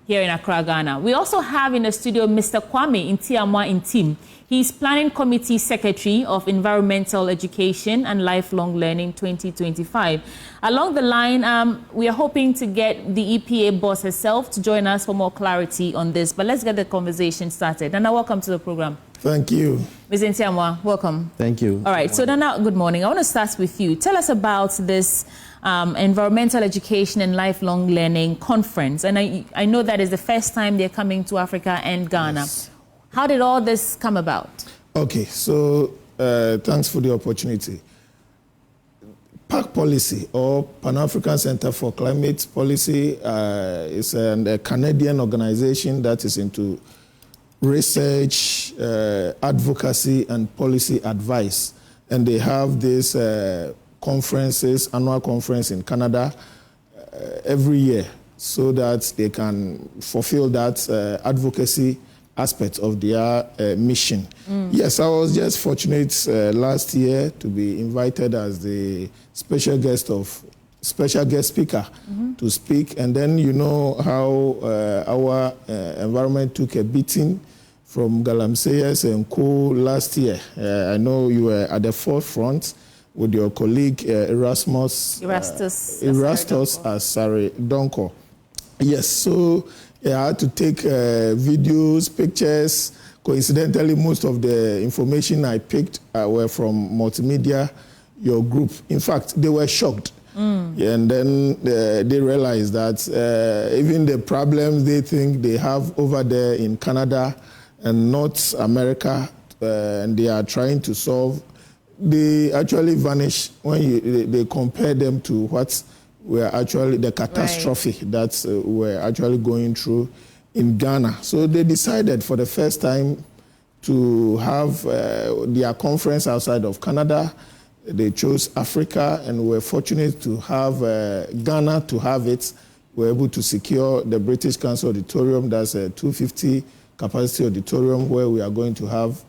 here in Accra, Ghana. We also have in the studio Mr. Kwame Ntiamwa Ntim. He's Planning Committee Secretary of Environmental Education and Lifelong Learning 2025. Along the line, we are hoping to get the EPA boss herself to join us for more clarity on this. But let's get the conversation started. Nana, welcome to the program. Thank you. Ms. Ntiamwa, welcome. Thank you. All right, so Nana, good morning. I want to start with you. Tell us about this Environmental Education and Lifelong Learning Conference. And I know that is the first time they're coming to Africa and Ghana. Yes. How did all this come about? Okay, so thanks for the opportunity. PAC Policy, or Pan-African Center for Climate Policy, is a Canadian organization that is into research, advocacy, and policy advice. And they have these conferences, annual conference in Canada every year, so that they can fulfill that advocacy aspect of their mission. Yes, I was just fortunate last year to be invited as the special guest speaker to speak. And then you know how our environment took a beating from Galamseyers and co last year. I know you were at the forefront with your colleague Erastus Asare Donko. Yes, so I had to take videos, pictures. Coincidentally, most of the information I picked were from multimedia, your group. In fact, they were shocked. And then they realized that even the problems they think they have over there in Canada and North America, and they are trying to solve, they actually vanish when they compare them to what were actually the catastrophe that we're actually going through in Ghana. So they decided for the first time to have their conference outside of Canada. They chose Africa, and we're fortunate to have Ghana to have it. We're able to secure the British Council Auditorium. That's a 250 capacity auditorium where we are going to have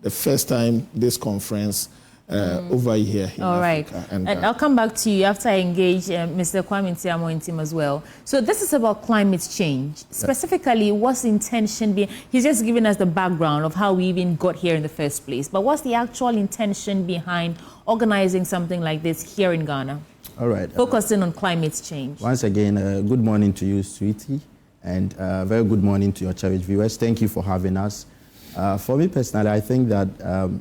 the first time this conference over here in Africa. And I'll come back to you after I engage Mr. Kwame Ntiamwa Ntim as well. So this is about climate change. Specifically, what's the intention behind? He's just giving us the background of how we even got here in the first place. But what's the actual intention behind organizing something like this here in Ghana? All right. Focusing on climate change. Once again, good morning to you, Sweetie, and very good morning to your cherished viewers. Thank you for having us. For me personally, I think that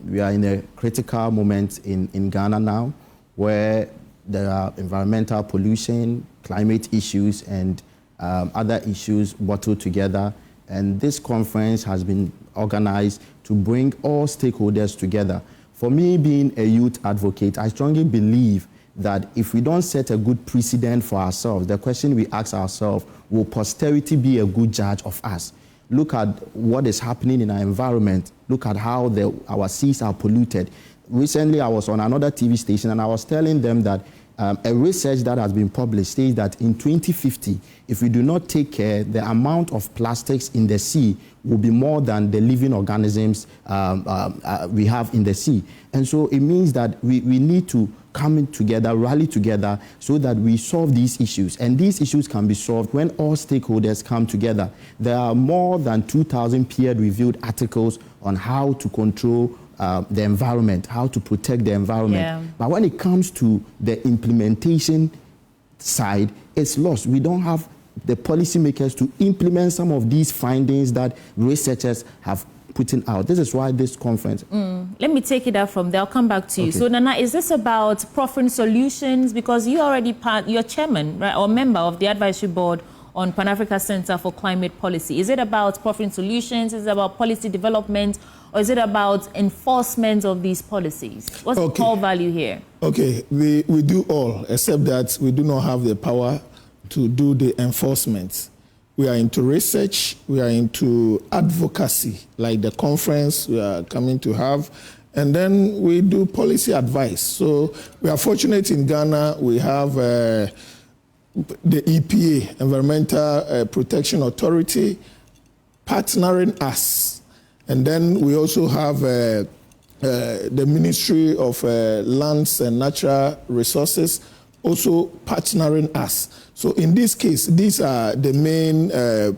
we are in a critical moment in Ghana now, where there are environmental pollution, climate issues, and other issues bottled together. And this conference has been organized to bring all stakeholders together. For me, being a youth advocate, I strongly believe that if we don't set a good precedent for ourselves, the question we ask ourselves, will posterity be a good judge of us? Look at what is happening in our environment. Look at how our seas are polluted. Recently, I was on another TV station and I was telling them that a research that has been published says that in 2050, if we do not take care, the amount of plastics in the sea will be more than the living organisms we have in the sea. And so it means that we need to come together, rally together, so that we solve these issues. And these issues can be solved when all stakeholders come together. There are more than 2,000 peer-reviewed articles on how to control the environment, how to protect the environment. Yeah. But when it comes to the implementation side, it's lost. We don't have the policymakers to implement some of these findings that researchers have putting out. This is why this conference. Let me take it up from there. I'll come back to you. So Nana, is this about proffering solutions? Because you're already you're chairman, right, or member of the advisory board on Pan-Africa Center for Climate Policy. Is it about proffering solutions? Is it about policy development? Or is it about enforcement of these policies? What's the core value here? Okay, we do all, except that we do not have the power to do the enforcement. We are into research, we are into advocacy, like the conference we are coming to have, and then we do policy advice. So we are fortunate in Ghana, we have the EPA, Environmental Protection Authority, partnering us. And then we also have the Ministry of Lands and Natural Resources also partnering us. So in this case, these are the main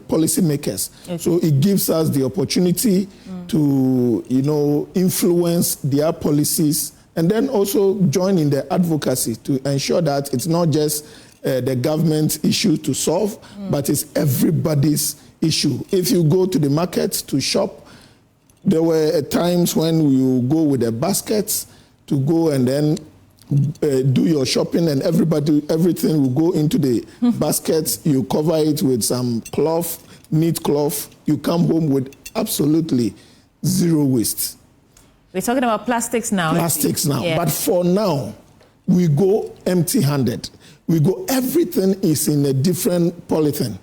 policy makers. Okay. So it gives us the opportunity to, influence their policies, and then also join in the advocacy to ensure that it's not just the government issue to solve, but it's everybody's issue. If you go to the market to shop, there were times when you go with the baskets to go and then do your shopping, and everything will go into the basket. You cover it with some cloth, neat cloth. You come home with absolutely zero waste. We're talking about plastics now. Plastics now. Yeah. But for now, we go empty-handed. Everything is in a different polythene.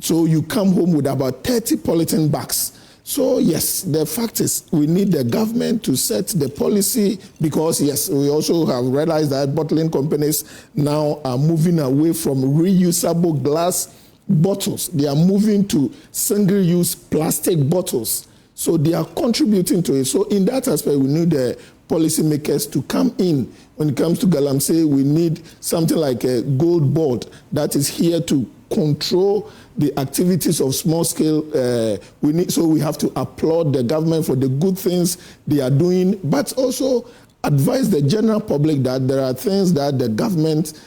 So you come home with about 30 polythene bags. So yes, the fact is we need the government to set the policy, because yes, we also have realized that bottling companies now are moving away from reusable glass bottles. They are moving to single-use plastic bottles. So they are contributing to it. So in that aspect, we need the policymakers to come in. When it comes to galamsey, we need something like a gold board that is here to control the activities of small scale. So we have to applaud the government for the good things they are doing, but also advise the general public that there are things that the government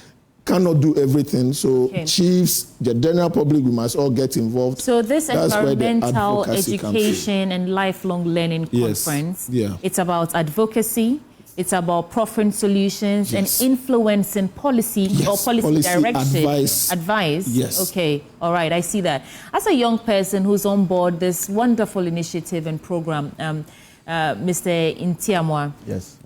cannot do everything. So chiefs, the general public, we must all get involved. So this environmental education and lifelong learning conference, it's about advocacy, it's about proffering solutions and influencing policy or policy direction. Advice. Yes. Okay. All right. I see that. As a young person who's on board this wonderful initiative and program, Mr. Ntiamoa. Yes.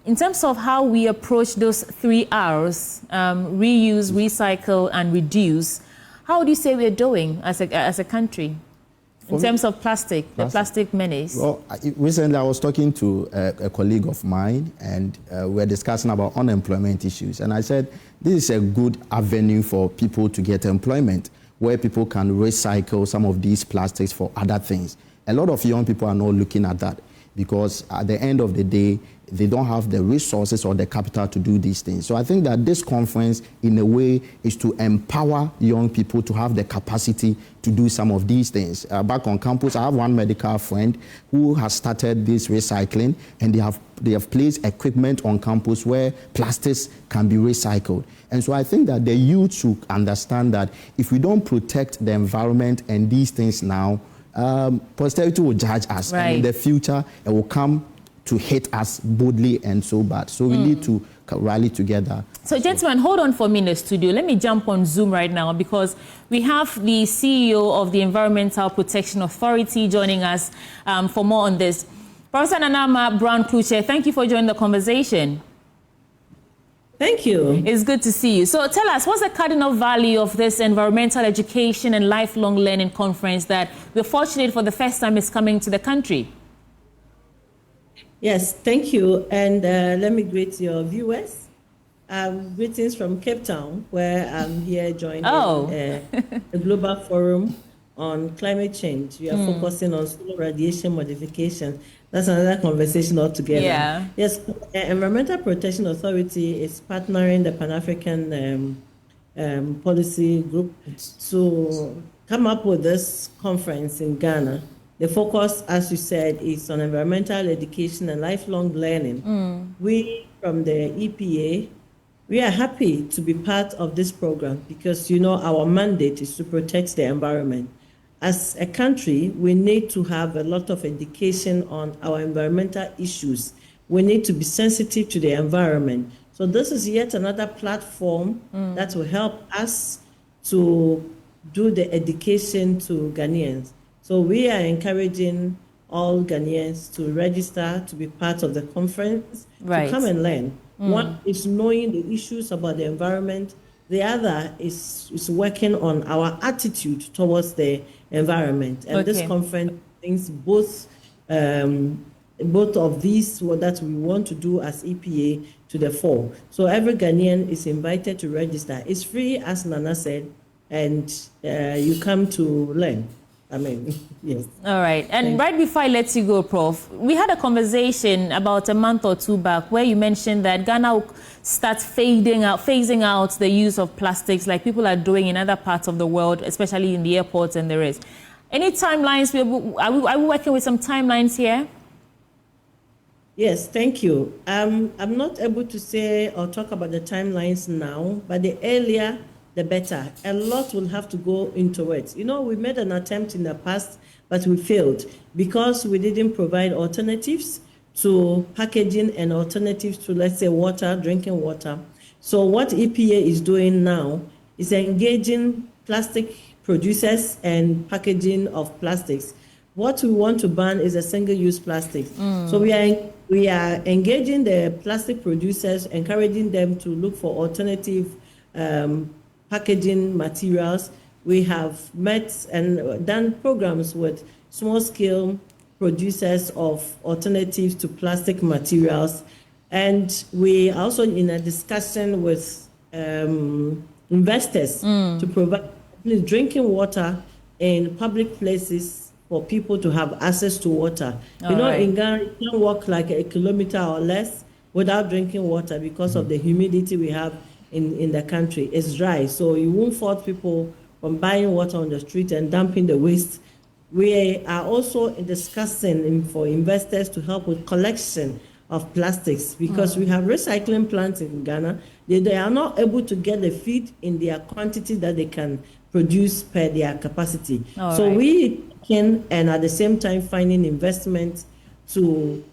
In terms of how we approach those 3 R's, reuse, recycle, and reduce, how would you say we're doing as a country in terms of the plastic menace? Well, recently I was talking to a colleague of mine, and we were discussing about unemployment issues. And I said, this is a good avenue for people to get employment, where people can recycle some of these plastics for other things. A lot of young people are not looking at that, because at the end of the day, they don't have the resources or the capital to do these things. So I think that this conference, in a way, is to empower young people to have the capacity to do some of these things. Back on campus, I have one medical friend who has started this recycling, and they have placed equipment on campus where plastics can be recycled. And so I think that the youth should understand that if we don't protect the environment and these things now, posterity will judge us, and in the future it will come to hit us boldly and so bad. So we need to rally together. So gentlemen, hold on for me in the studio. Let me jump on Zoom right now, because we have the CEO of the Environmental Protection Authority joining us for more on this. Professor Nanama Brown-Kluche, thank you for joining the conversation. Thank you. It's good to see you. So tell us, what's the cardinal value of this environmental education and lifelong learning conference that we're fortunate for the first time is coming to the country? Yes, thank you. And let me greet your viewers. Greetings from Cape Town, where I'm here joining a global forum on climate change. We are focusing on solar radiation modification. That's another conversation altogether. Yeah. Yes, Environmental Protection Authority is partnering the Pan-African policy group to come up with this conference in Ghana. The focus, as you said, is on environmental education and lifelong learning. We, from the EPA, we are happy to be part of this program because, our mandate is to protect the environment. As a country, we need to have a lot of education on our environmental issues. We need to be sensitive to the environment. So this is yet another platform that will help us to do the education to Ghanaians. So we are encouraging all Ghanaians to register to be part of the conference, to come and learn. One is knowing the issues about the environment. The other is working on our attitude towards the environment. And this conference brings both of these that we want to do as EPA to the fore. So every Ghanaian is invited to register. It's free, as Nana said, and you come to learn. I mean, yes. All right. And right before I let you go, Prof, we had a conversation about a month or two back where you mentioned that Ghana will start phasing out the use of plastics like people are doing in other parts of the world, especially in the airports and the rest. Any timelines? Are we working with some timelines here? Yes, thank you. I'm not able to say or talk about the timelines now, but the earlier, the better. A lot will have to go into it. You know, we made an attempt in the past, but we failed because we didn't provide alternatives to packaging and alternatives to, let's say, water, drinking water. So what EPA is doing now is engaging plastic producers and packaging of plastics. What we want to ban is a single-use plastic. So we are engaging the plastic producers, encouraging them to look for alternative packaging materials. We have met and done programs with small-scale producers of alternatives to plastic materials. And we are also in a discussion with investors to provide drinking water in public places for people to have access to water. In Ghana, you can walk like a kilometer or less without drinking water because of the humidity we have in the country. It's dry, so you won't fault people from buying water on the street and dumping the waste. We are also discussing for investors to help with collection of plastics because we have recycling plants in Ghana. They are not able to get the feed in their quantity that they can produce per their capacity. We can, and at the same time, finding investment to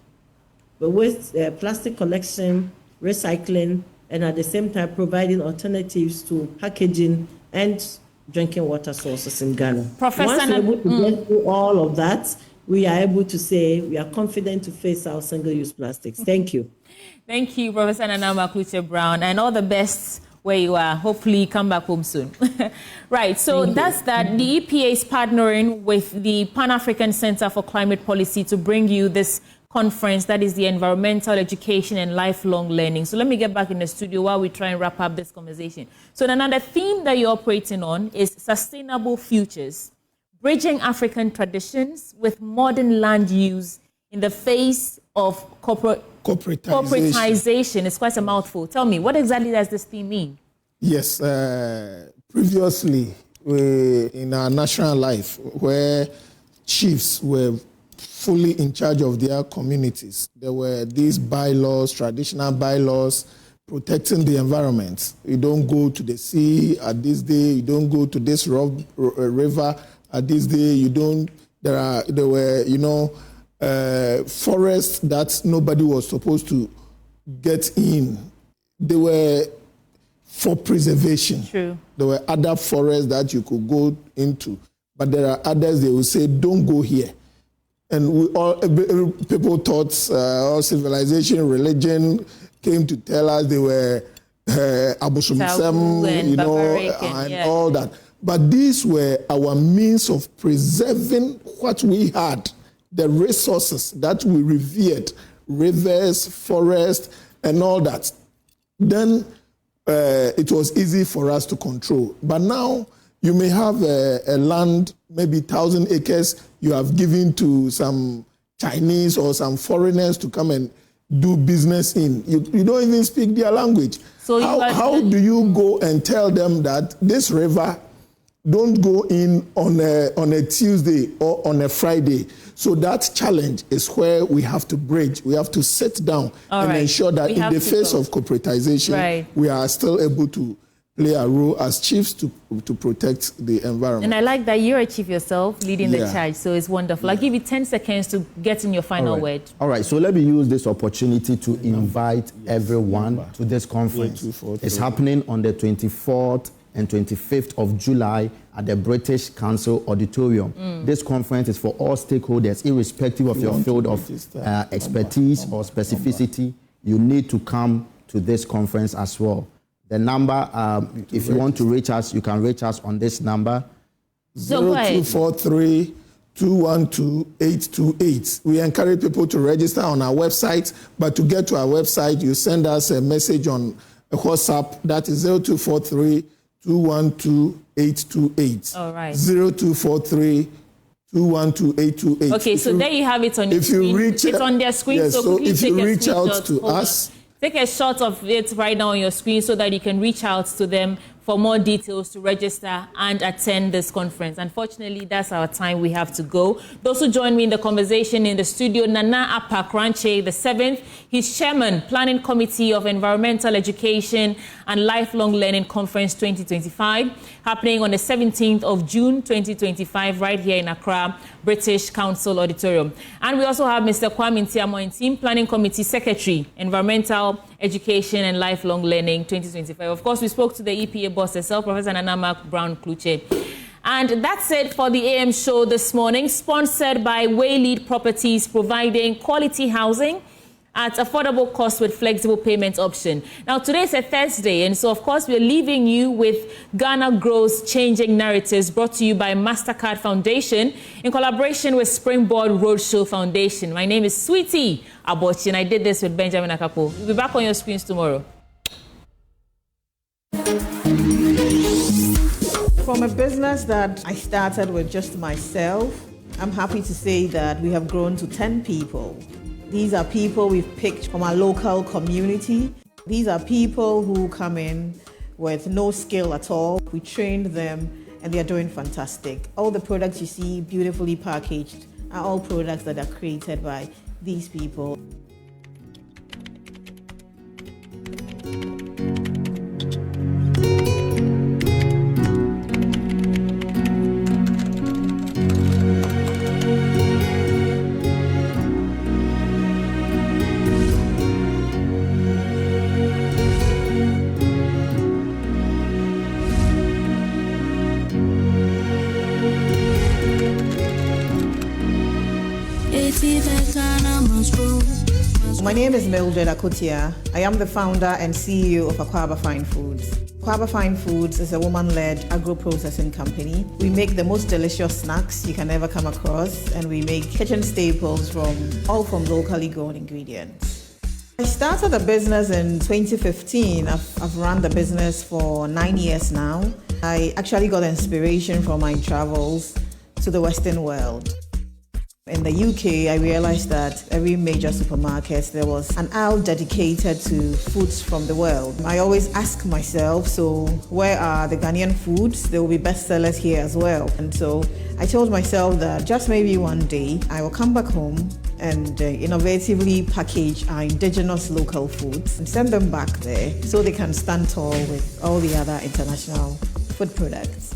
waste plastic collection, recycling, and at the same time providing alternatives to packaging and drinking water sources in Ghana. Professor, once we're able to get through all of that, we are able to say we are confident to face our single-use plastics. Thank you. Thank you, Professor Nana Maklutse-Brown, and all the best where you are. Hopefully come back home soon. Right, so that's that. The EPA is partnering with the Pan-African Center for Climate Policy to bring you this conference that is the Environmental Education and Lifelong Learning. So let me get back in the studio while we try and wrap up this conversation. So another theme that you're operating on is sustainable futures, bridging African traditions with modern land use in the face of corporatization. It's quite a mouthful. Tell me, what exactly does this theme mean? Yes, previously in our national life, where chiefs were fully in charge of their communities, there were these bylaws, traditional bylaws, protecting the environment. You don't go to the sea at this day. You don't go to this river at this day. You don't. There were forests that nobody was supposed to get in. They were for preservation. True. There were other forests that you could go into, but there are others they will say, don't go here. And people thought all civilization, religion came to tell us they were Abusumsem, and all that. But these were our means of preserving what we had, the resources that we revered, rivers, forests, and all that. Then it was easy for us to control. But now you may have a land, maybe 1,000 acres, you have given to some Chinese or some foreigners to come and do business in. You don't even speak their language. So how do you go and tell them that this river don't go in on a Tuesday or on a Friday? So that challenge is where we have to bridge. We have to sit down and ensure that in the face of corporatization, we are still able to play a role as chiefs to protect the environment. And I like that you're a chief yourself, leading the charge, so it's wonderful. I'll give you 10 seconds to get in your final word. All right, so let me use this opportunity to invite everyone to this conference. It's happening on the 24th and 25th of July at the British Council Auditorium. This conference is for all stakeholders, irrespective of your field of expertise or specificity. You need to come to this conference as well. The number, if you want to reach us, you can reach us on this number. 0243 212 828. We encourage people to register on our website, but to get to our website, you send us a message on WhatsApp. That is 0243 212 828. All right. 0243 212-828. Okay, so there you have it on your screen. It's on their screen, yes, so quickly if you reach out to us. Take a shot of it right now on your screen so that you can reach out to them for more details to register and attend this conference. Unfortunately, that's our time. We have to go. Those who join me in the conversation in the studio, Nana Apakranche the 7th. He's chairman, Planning Committee of Environmental Education and Lifelong Learning Conference 2025, happening on the 17th of June 2025, right here in Accra, British Council Auditorium. And we also have Mr. Kwame Ntiamoa Team, Planning Committee Secretary, Environmental Education and Lifelong Learning 2025. Of course, we spoke to the EPA boss herself, Professor Nana Mark Brown-Kluche. And that's it for the AM show this morning, sponsored by Waylead Properties, providing quality housing at affordable cost with flexible payment option. Now, today is a Thursday, and so, of course, we're leaving you with Ghana Grows Changing Narratives, brought to you by MasterCard Foundation in collaboration with Springboard Roadshow Foundation. My name is Sweetie Abochi, and I did this with Benjamin Akapo. We'll be back on your screens tomorrow. From a business that I started with just myself, I'm happy to say that we have grown to 10 people. These are people we've picked from our local community. These are people who come in with no skill at all. We trained them and they're doing fantastic. All the products you see beautifully packaged are all products that are created by these people. My name is Mildred Akotia. I am the founder and CEO of Akwaba Fine Foods. Akwaba Fine Foods is a woman-led agro-processing company. We make the most delicious snacks you can ever come across, and we make kitchen staples from locally grown ingredients. I started the business in 2015. I've run the business for 9 years now. I actually got inspiration from my travels to the Western world. In the UK, I realized that every major supermarket, there was an aisle dedicated to foods from the world. I always ask myself, so where are the Ghanaian foods? There will be bestsellers here as well. And so I told myself that just maybe one day, I will come back home and innovatively package our indigenous local foods and send them back there so they can stand tall with all the other international food products.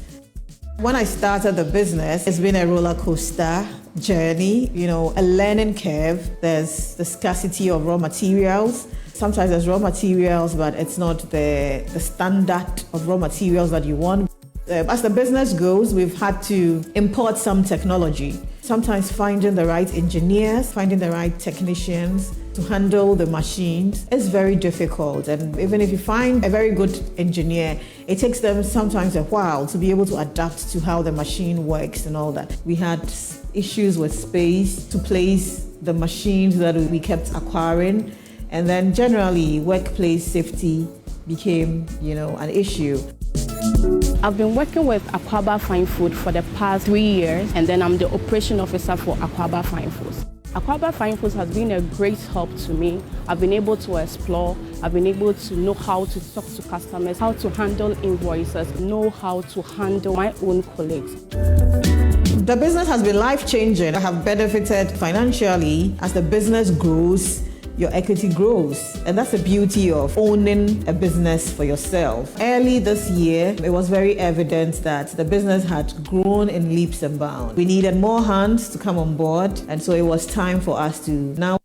When I started the business, it's been a roller coaster journey, a learning curve. There's the scarcity of raw materials. Sometimes there's raw materials, but it's not the standard of raw materials that you want. As the business grows, we've had to import some technology. Sometimes finding the right engineers, finding the right technicians to handle the machines is very difficult. And even if you find a very good engineer, it takes them sometimes a while to be able to adapt to how the machine works and all that. We had issues with space to place the machines that we kept acquiring. And then generally, workplace safety became, an issue. I've been working with Akwaba Fine Food for the past 3 years, and then I'm the operation officer for Akwaba Fine Foods. Akwaba Fine Foods has been a great help to me. I've been able to explore, I've been able to know how to talk to customers, how to handle invoices, know how to handle my own colleagues. The business has been life-changing. I have benefited financially. As the business grows, your equity grows. And that's the beauty of owning a business for yourself. Early this year, it was very evident that the business had grown in leaps and bounds. We needed more hands to come on board, and so it was time for us to now